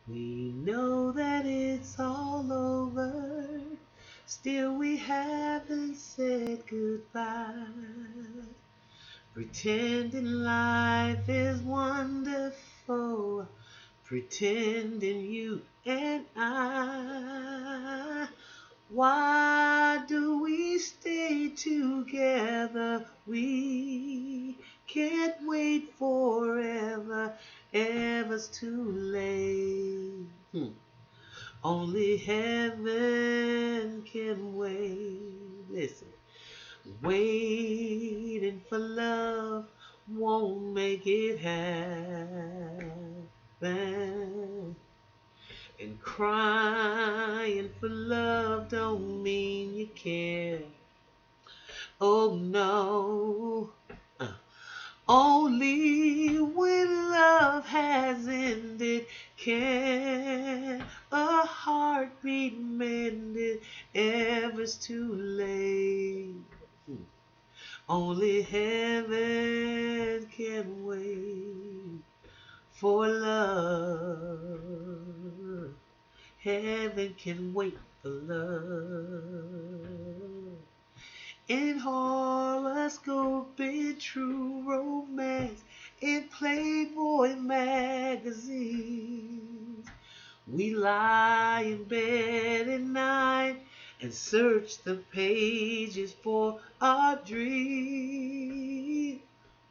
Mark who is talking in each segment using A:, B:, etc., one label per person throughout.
A: We know that it's all over, still we haven't said goodbye. Pretending life is wonderful, pretending you and I. Why do we stay together? We can't wait forever, ever's too late. Only heaven can wait. Listen, waiting for love won't make it happen. And crying for love don't mean you care. Oh no. Uh, Only when love has ended can a heart be mended. Ever's too late. Only heaven can wait for love. Heaven can wait for love. In horoscope, in true romance, in Playboy magazines, we lie in bed at night and search the pages for our dreams.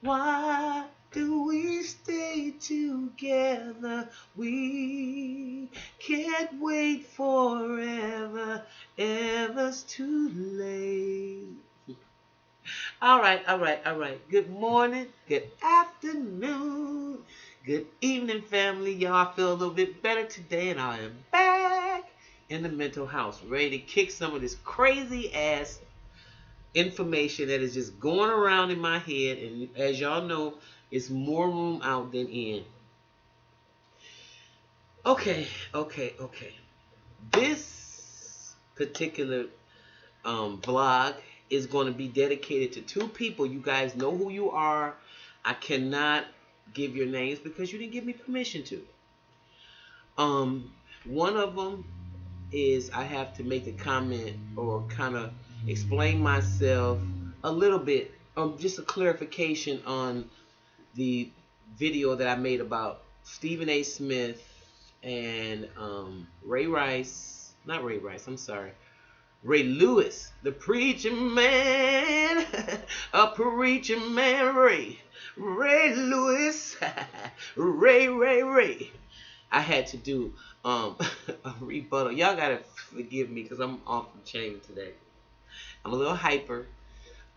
A: Why do we stay together? We can't wait forever. Ever's too late. All right. Good morning, good afternoon, good evening, family. Y'all, I feel a little bit better today, and I am back in the mental house, ready to kick some of this crazy ass information that is just going around in my head. And as y'all know, it's more room out than in. Okay. This particular vlog is going to be dedicated to two people. You guys know who you are. I cannot give your names because you didn't give me permission to. One of them is I have to make a comment or kind of explain myself a little bit, just a clarification on the video that I made about Stephen A. Smith and Ray Rice. Not Ray Rice, I'm sorry. Ray Lewis, the preacher man, a preacher man, Ray Lewis, Ray. I had to do a rebuttal. Y'all gotta forgive me because I'm off the chain today. I'm a little hyper.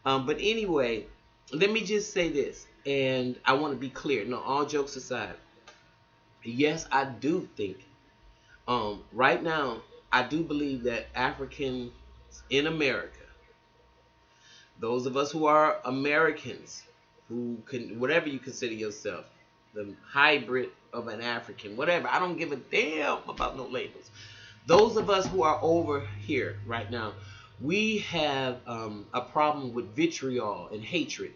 A: But anyway, let me just say this, and I want to be clear. No, all jokes aside, yes, I do think right now I do believe that Africans in America, those of us who are Americans, who can, whatever you consider yourself, the hybrid of an African, whatever, I don't give a damn about no labels. Those of us who are over here right now, we have a problem with vitriol and hatred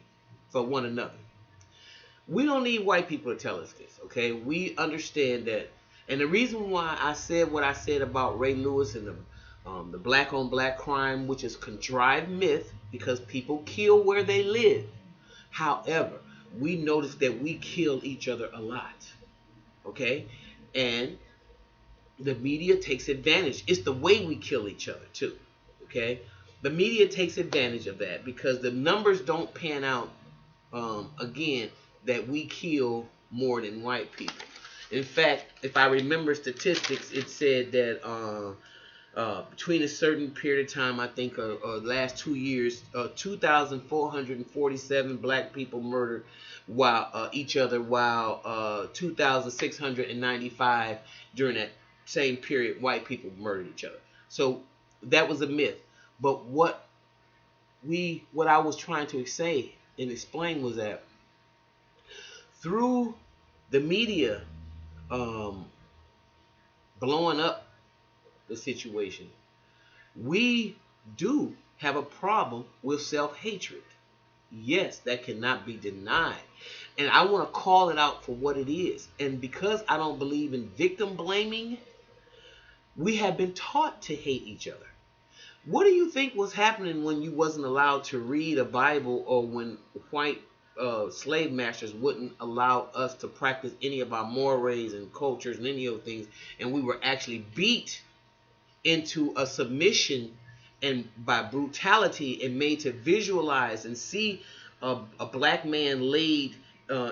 A: for one another. We don't need white people to tell us this, okay? We understand that. And the reason why I said what I said about Ray Lewis and the black on black crime, which is contrived myth, because people kill where they live. However, we notice that we kill each other a lot, okay? And the media takes advantage. It's the way we kill each other too, okay? The media takes advantage of that because the numbers don't pan out, again, that we kill more than white people. In fact, if I remember statistics, it said that between a certain period of time, I think last 2 years, 2,447 black people murdered while each other, while 2,695 during that same period, white people murdered each other. So that was a myth. But what I was trying to say and explain was that through the media blowing up the situation, we do have a problem with self-hatred. Yes, that cannot be denied. And I want to call it out for what it is. And because I don't believe in victim blaming, we have been taught to hate each other. What do you think was happening when you wasn't allowed to read a Bible, or when white slave masters wouldn't allow us to practice any of our mores and cultures and any of those things, and we were actually beat into a submission and by brutality, and made to visualize and see a black man laid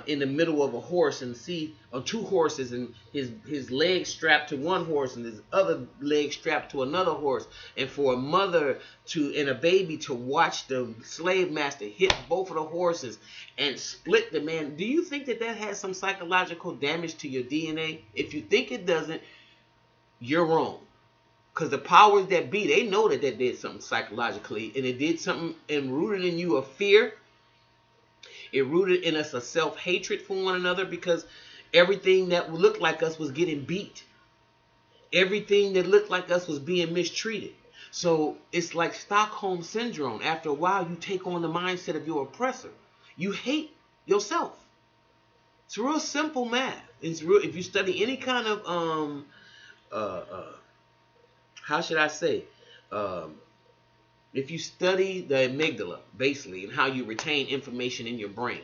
A: in the middle of a horse, and see two horses, and his legs strapped to one horse and his other leg strapped to another horse, and for a mother to and a baby to watch the slave master hit both of the horses and split the man. Do you think that that has some psychological damage to your DNA? If you think it doesn't, you're wrong. Because the powers that be, they know that that did something psychologically, and it did something and rooted in you of fear. It rooted in us a self-hatred for one another, because everything that looked like us was getting beat. Everything that looked like us was being mistreated. So it's like Stockholm Syndrome. After a while, you take on the mindset of your oppressor. You hate yourself. It's real simple math. It's real. If you study any kind of how should I say? If you study the amygdala, basically, and how you retain information in your brain,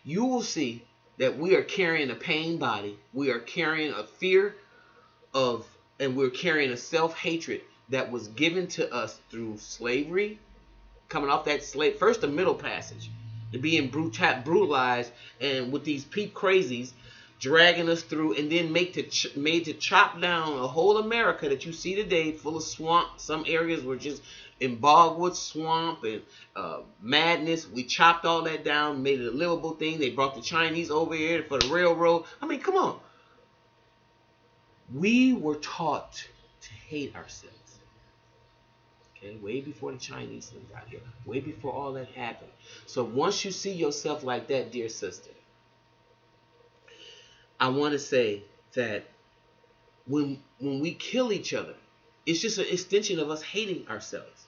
A: you will see that we are carrying a pain body. We are carrying a fear of, and we're carrying a self-hatred that was given to us through slavery, coming off that slave, first the Middle Passage, and being brutalized, and with these peep crazies dragging us through, and then made to chop down a whole America that you see today, full of swamp. Some areas were just in bogwood swamp and madness. We chopped all that down, made it a livable thing. They brought the Chinese over here for the railroad. I mean, come on. We were taught to hate ourselves. Okay, way before the Chinese got here, way before all that happened. So once you see yourself like that, dear sister, I want to say that when we kill each other, it's just an extension of us hating ourselves.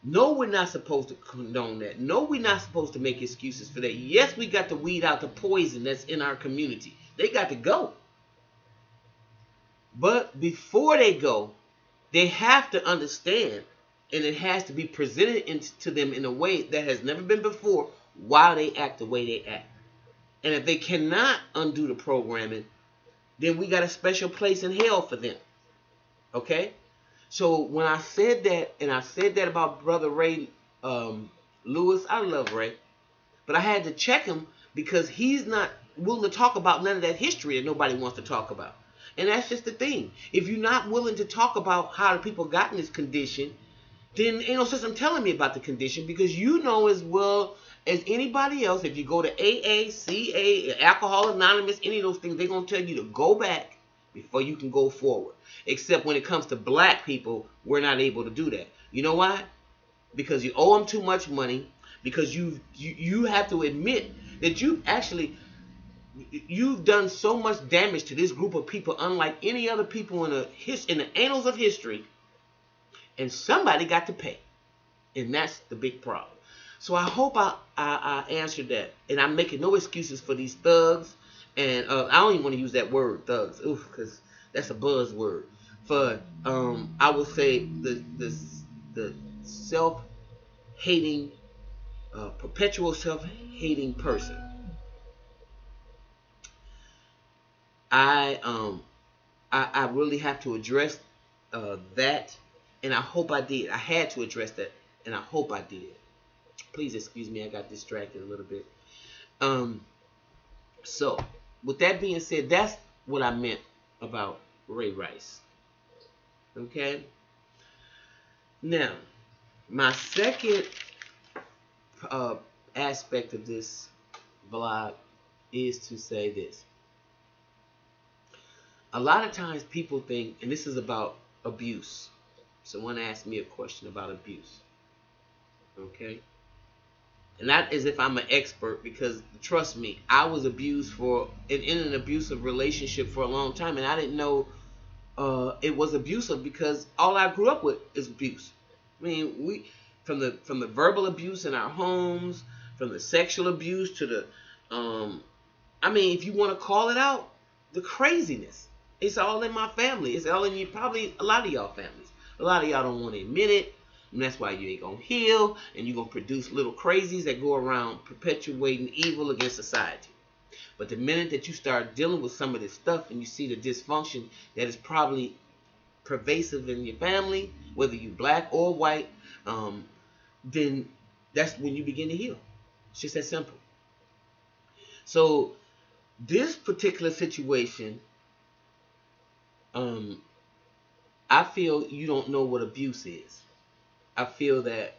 A: No, we're not supposed to condone that. No, we're not supposed to make excuses for that. Yes, we got to weed out the poison that's in our community. They got to go. But before they go, they have to understand, and it has to be presented to them in a way that has never been before, why they act the way they act. And if they cannot undo the programming, then we got a special place in hell for them. Okay? So when I said that, and I said that about Brother Ray Lewis, I love Ray, but I had to check him because he's not willing to talk about none of that history that nobody wants to talk about. And that's just the thing. If you're not willing to talk about how the people got in this condition, then ain't no sense in telling me about the condition, because you know as well as anybody else, if you go to AA, CA, Alcohol Anonymous, any of those things, they're going to tell you to go back before you can go forward. Except when it comes to black people, we're not able to do that. You know why? Because you owe them too much money, because you have to admit that you've done so much damage to this group of people, unlike any other people in the annals of history, and somebody got to pay. And that's the big problem. So I hope I answered that. And I'm making no excuses for these thugs. And I don't even want to use that word, thugs, because that's a buzzword. For I would say the self-hating, perpetual self-hating person. I really have to address that, and I hope I did. I had to address that, and I hope I did. Please excuse me, I got distracted a little bit. So, with that being said, that's what I meant about Ray Rice. Okay? Now, my second aspect of this vlog is to say this. A lot of times people think, and this is about abuse. Someone asked me a question about abuse. Okay? And not as if I'm an expert, because trust me, I was abused in an abusive relationship for a long time, and I didn't know it was abusive, because all I grew up with is abuse. I mean, from the verbal abuse in our homes, from the sexual abuse to Um, I mean, if you want to call it out, the craziness. It's all in my family. It's all in you. Probably a lot of y'all families. A lot of y'all don't want to admit it, and that's why you ain't gonna heal, and you gonna produce little crazies that go around perpetuating evil against society. But the minute that you start dealing with some of this stuff and you see the dysfunction that is probably pervasive in your family, whether you black or white, then that's when you begin to heal. It's just that simple. So this particular situation, um, I feel you don't know what abuse is. I feel that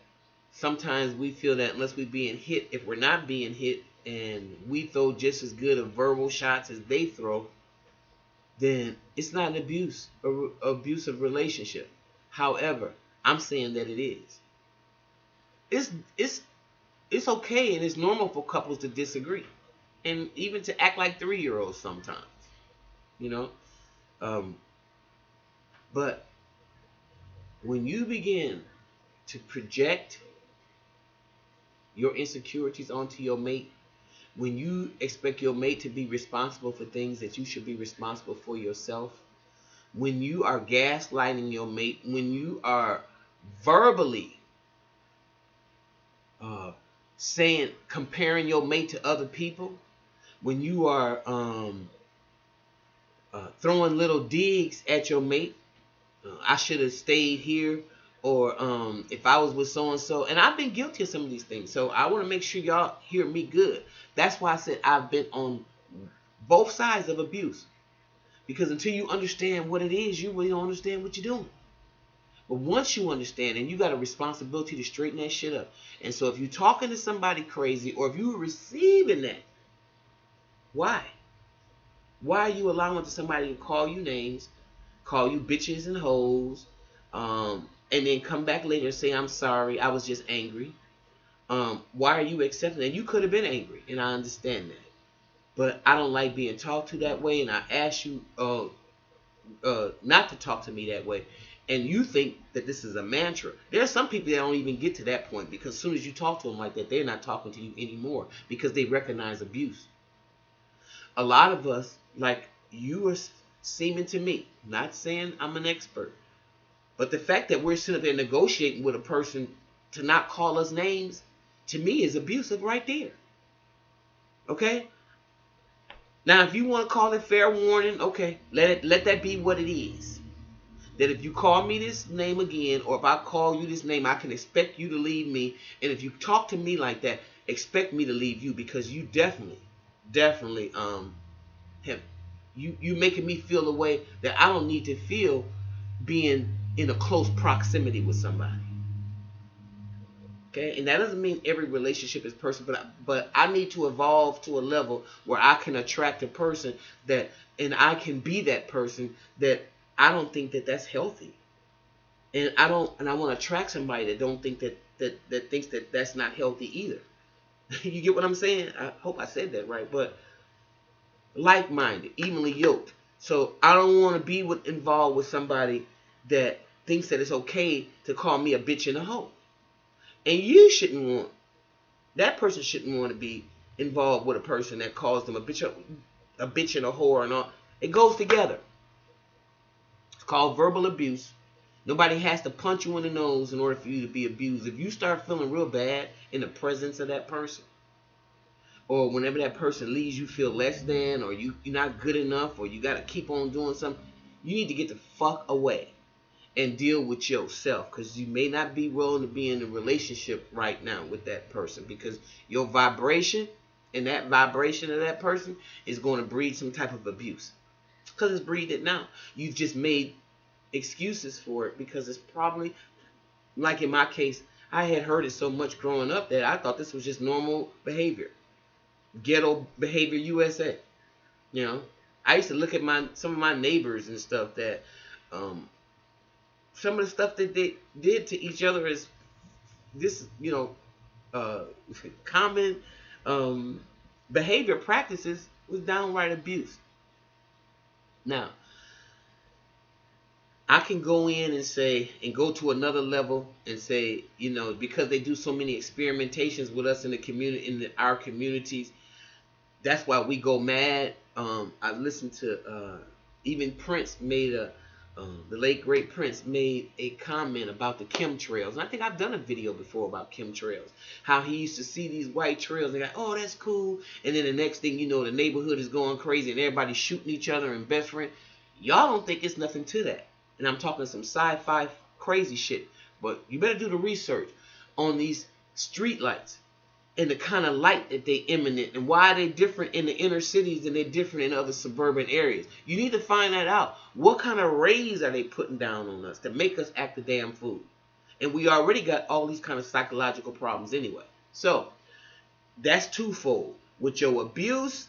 A: sometimes we feel that unless we're being hit, if we're not being hit and we throw just as good of verbal shots as they throw, then it's not an abusive relationship. However, I'm saying that it is. It's it's it's okay and it's normal for couples to disagree and even to act like 3-year olds sometimes. You know, um, but when you begin to project your insecurities onto your mate, when you expect your mate to be responsible for things that you should be responsible for yourself, when you are gaslighting your mate, when you are verbally uh, saying, comparing your mate to other people, when you are throwing little digs at your mate, I should have stayed here, or if I was with so and so, and I've been guilty of some of these things, so I want to make sure y'all hear me good. That's why I said I've been on both sides of abuse, because until you understand what it is, you really don't understand what you're doing. But once you understand, and you got a responsibility to straighten that shit up. And so if you're talking to somebody crazy, or if you're receiving that, why? Why are you allowing somebody to call you names, call you bitches and hoes, and then come back later and say, I'm sorry, I was just angry? Why are you accepting that? You could have been angry, and I understand that. But I don't like being talked to that way, and I ask you not to talk to me that way. And you think that this is a mantra. There are some people that don't even get to that point, because as soon as you talk to them like that, they're not talking to you anymore because they recognize abuse. A lot of us, like you are seeming to me, not saying I'm an expert, but the fact that we're sitting there negotiating with a person to not call us names, to me is abusive right there. Okay? Now if you want to call it fair warning, okay, let that be what it is. That if you call me this name again, or if I call you this name, I can expect you to leave me. And if you talk to me like that, expect me to leave you, because you definitely have you making me feel a way that I don't need to feel being in a close proximity with somebody. Okay, and that doesn't mean every relationship is personal, but I need to evolve to a level where I can attract a person that, and I can be that person that I don't think that that's healthy. And I want to attract somebody that don't think that thinks that that's not healthy either. You get what I'm saying? I hope I said that right. But like-minded, evenly yoked. So I don't want to be involved with somebody that thinks that it's okay to call me a bitch and a hoe. And you shouldn't want, that person shouldn't want to be involved with a person that calls them a bitch and a whore and all. It goes together. It's called verbal abuse. Nobody has to punch you in the nose in order for you to be abused. If you start feeling real bad in the presence of that person, or whenever that person leaves, you feel less than, or you're not good enough, or you got to keep on doing something, you need to get the fuck away and deal with yourself, because you may not be willing to be in a relationship right now with that person, because your vibration and that vibration of that person is going to breed some type of abuse, because it's breeding it now. You've just made excuses for it, because it's probably, like in my case, I had heard it so much growing up that I thought this was just normal behavior, ghetto behavior USA. You know, I used to look at some of my neighbors and stuff, that some of the stuff that they did to each other is this, uh, common behavior practices was downright abuse. Now, I can go in and say, and go to another level and say, because they do so many experimentations with us in the community, our communities, That's why we go mad. I listened to even Prince made a the late great Prince made a comment about the chemtrails, and I think I've done a video before about chemtrails. How he used to see these white trails and go, "Oh, that's cool," and then the next thing you know, the neighborhood is going crazy and everybody's shooting each other and best friend. Y'all don't think it's nothing to that, and I'm talking some sci-fi crazy shit. But you better do the research on these street lights and the kind of light that they emanate and why they're different in the inner cities and they're different in other suburban areas. You need to find that out. What kind of rays are they putting down on us to make us act a damn fool? And we already got all these kind of psychological problems anyway. So that's twofold. With your abuse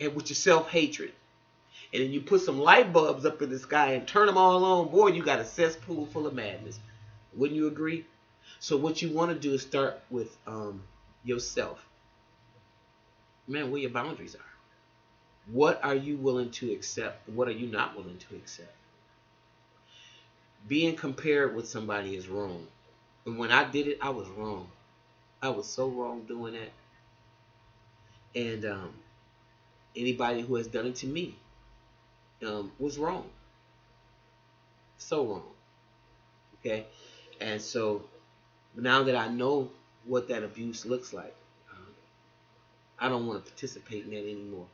A: and with your self-hatred. And then you put some light bulbs up in the sky and turn them all on, boy, you got a cesspool full of madness. Wouldn't you agree? So what you want to do is start with yourself. Man, where your boundaries are. What are you willing to accept? What are you not willing to accept? Being compared with somebody is wrong. And when I did it, I was wrong. I was so wrong doing that. And anybody who has done it to me was wrong. So wrong. Okay? And so now that I know what that abuse looks like, I don't want to participate in that anymore.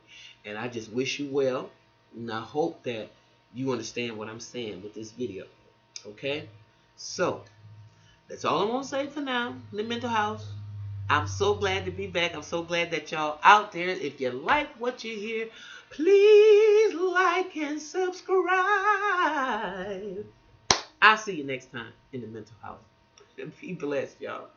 A: And I just wish you well. And I hope that you understand what I'm saying with this video. Okay? So, that's all I'm going to say for now in the mental house. I'm so glad to be back. I'm so glad that y'all out there. If you like what you hear, please like and subscribe. I'll see you next time in the mental house. Be blessed, y'all.